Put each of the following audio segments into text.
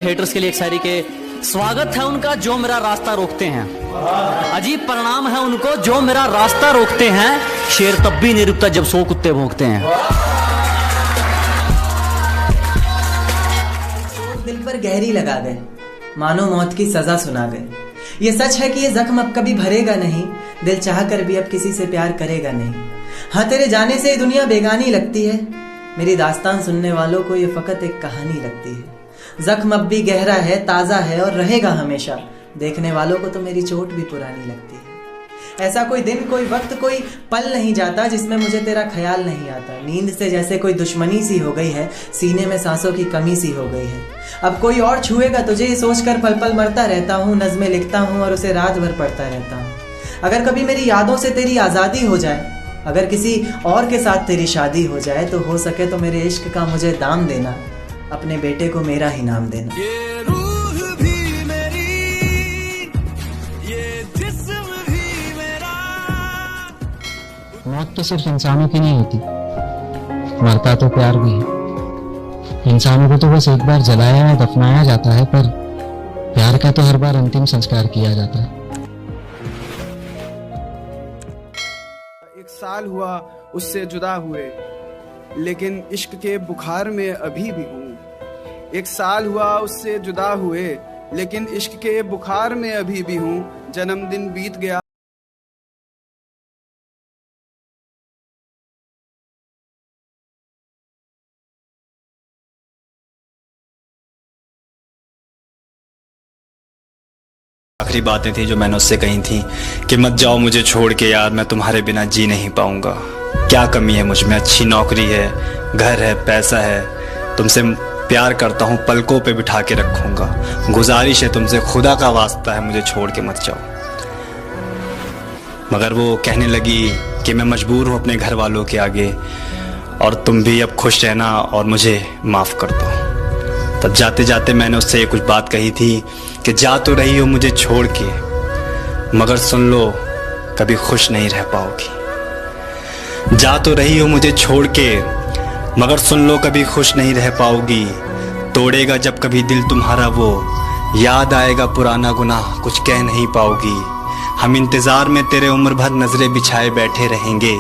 Haters के लिए एक शायरी के स्वागत है उनका जो मेरा रास्ता रोकते हैं, अजीब परिणाम है उनको जो मेरा रास्ता रोकते हैं, शेर तब भी नहीं रुकता जब 100 कुत्ते भौंकते हैं। दिल पर गहरी लगा गए, मानो मौत की सजा सुना गए। ये सच है कि ये जख्म अब कभी भरेगा नहीं, दिल चाह कर भी अब किसी से प्यार करेगा नहीं। हाँ, तेरे जाने से ये दुनिया बेगानी लगती है, मेरी दास्तान सुनने वालों को ये फकत एक कहानी लगती है। जख्म अब भी गहरा है, ताज़ा है और रहेगा हमेशा, देखने वालों को तो मेरी चोट भी पुरानी लगती है। ऐसा कोई दिन, कोई वक्त, कोई पल नहीं जाता जिसमें मुझे तेरा ख्याल नहीं आता। नींद से जैसे कोई दुश्मनी सी हो गई है, सीने में सांसों की कमी सी हो गई है। अब कोई और छुएगा तुझे ये सोचकर पल पल मरता रहता हूँ, नज़्में लिखता हूँ और उसे रात भर पढ़ता रहता हूँ। अगर कभी मेरी यादों से तेरी आज़ादी हो जाए, अगर किसी और के साथ तेरी शादी हो जाए, तो हो सके तो मेरे इश्क का मुझे दाम देना, अपने बेटे को मेरा ही नाम देना। ये रूह भी मेरी, ये जिस्म भी मेरा। मौत तो सिर्फ इंसानों की नहीं होती, मरता तो प्यार भी है। इंसानों को तो बस एक बार जलाया या दफनाया जाता है, पर प्यार का तो हर बार अंतिम संस्कार किया जाता है। 1 साल हुआ उससे जुदा हुए, लेकिन इश्क के बुखार में अभी भी हूँ। 1 साल हुआ उससे जुदा हुए, लेकिन इश्क के बुखार में अभी भी हूँ। जन्मदिन बीत गया। आखिरी बातें थी जो मैंने उससे कही थी कि मत जाओ मुझे छोड़ के यार, मैं तुम्हारे बिना जी नहीं पाऊंगा। क्या कमी है मुझ में? अच्छी नौकरी है, घर है, पैसा है, तुमसे प्यार करता हूँ, पलकों पे बिठा के रखूंगा। गुजारिश है तुमसे, खुदा का वास्ता है, मुझे छोड़ के मत जाओ। मगर वो कहने लगी कि मैं मजबूर हूँ अपने घर वालों के आगे, और तुम भी अब खुश रहना और मुझे माफ़ कर दो। तब जाते जाते मैंने उससे ये कुछ बात कही थी कि जा तो रही हो मुझे छोड़ के, मगर सुन लो कभी खुश नहीं रह पाओगी। जा तो रही हो मुझे छोड़ के, मगर सुन लो कभी खुश नहीं रह पाओगी। तोड़ेगा जब कभी दिल तुम्हारा वो, याद आएगा पुराना गुनाह, कुछ कह नहीं पाओगी। हम इंतज़ार में तेरे उम्र भर नजरें बिछाए बैठे रहेंगे,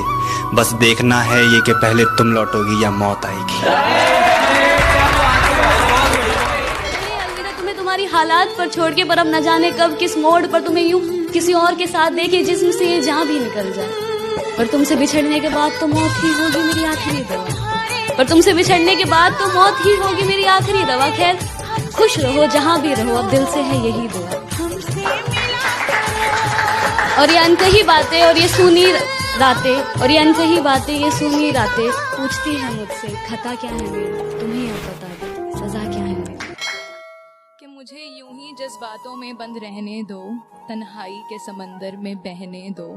बस देखना है ये कि पहले तुम लौटोगी या मौत आएगी। तुम्हें तुम्हारी हालात पर छोड़ के, पर अब न जाने कब किस मोड़ पर तुम्हें यूं किसी और के साथ देखे जिस्म से ये जान भी निकल जाए। पर तुमसे बिछड़ने के बाद तो मौत ही होगी मेरी आखिरी दवा, पर तुमसे बिछड़ने के बाद तो मौत ही होगी मेरी आखिरी दवा। खैर खुश रहो जहां भी रहो, अब दिल से है यही दुआ। और ये अनकही बातें और ये सुनी रातें, और ये अनकही बातें, ये सुनी रातें पूछती है मुझसे खता क्या है मेरा, तुम्हें अब बता दो सजा क्या है मेरी। कि मुझे यूं ही जज्बातों में बंद रहने दो, तन्हाई के समंदर में बहने दो,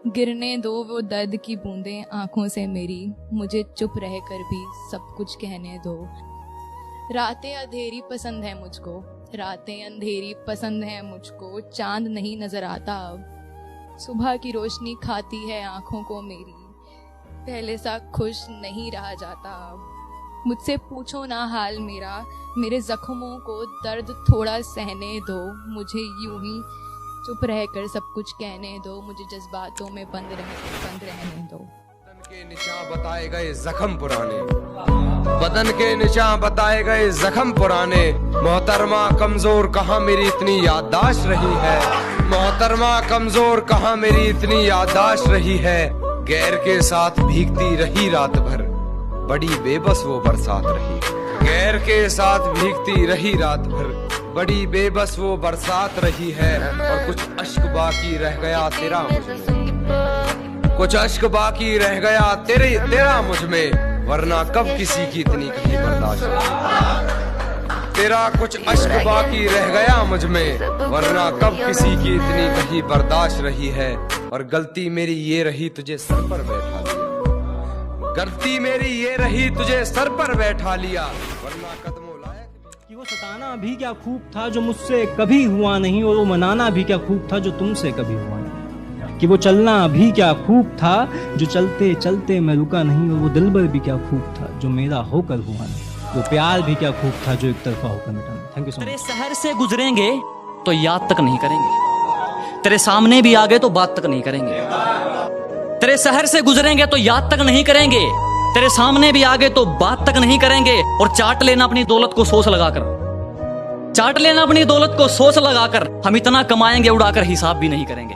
गिरने दो वो दर्द की बूंदें आंखों से मेरी, मुझे चुप रहकर भी सब कुछ कहने दो। रातें अंधेरी पसंद है मुझको, रातें अंधेरी पसंद है मुझको, चांद नहीं नजर आता अब, सुबह की रोशनी खाती है आंखों को मेरी, पहले सा खुश नहीं रहा जाता अब। मुझसे पूछो ना हाल मेरा, मेरे जख्मों को दर्द थोड़ा सहने दो, मुझे यूं ही चुप रहकर सब कुछ कहने दो, मुझे जज्बातों में बंद रहने दो। बदन के निशान बताए गए जख्म पुराने, बदन के निशान बताए गए जख्म पुराने। मोहतरमा कमजोर कहाँ मेरी इतनी याददाश्त रही है, मोहतरमा कमजोर कहाँ मेरी इतनी याददाश्त रही है। गैर के साथ भीगती रही रात भर, बड़ी बेबस वो बरसात रही। गैर के साथ भीगती रही रात भर, बड़ी बेबस वो बरसात रही है। और कुछ अश्क बाकी रह गया तेरा मुझ में, कुछ अश्क बाकी रह गया तेरा मुझ में, वरना कब किसी की इतनी कहीं बर्दाश्त रही। तेरा कुछ अश्क बाकी रह गया मुझ में, वरना कब किसी की इतनी कहीं बर्दाश्त रही है। और गलती मेरी ये रही तुझे सर पर बैठा लिया, गलती मेरी ये रही तुझे सर पर बैठा लिया, वरना कदमों लायक। कि वो सताना भी क्या खूब था जो मुझसे कभी हुआ नहीं, और वो मनाना भी क्या खूब था जो तुमसे कभी हुआ नहीं। कि वो चलना भी क्या खूब था जो चलते चलते मैं रुका नहीं, और वो दिलबर भी क्या खूब था जो मेरा होकर हुआ नहीं। वो प्यार भी क्या खूब था जो एक तरफा होकर मिटा। थैंक यू सो तेरे मच। शहर से गुजरेंगे तो याद तक नहीं करेंगे, तेरे सामने भी आ गए तो बात तक नहीं करेंगे। तेरे शहर से गुजरेंगे तो याद तक नहीं करेंगे, तेरे सामने भी आ गए तो बात तक नहीं करेंगे। और चाट लेना अपनी दौलत को सोच लगाकर, चाट लेना अपनी दौलत को सोच लगाकर, हम इतना कमाएंगे उड़ाकर हिसाब भी नहीं करेंगे।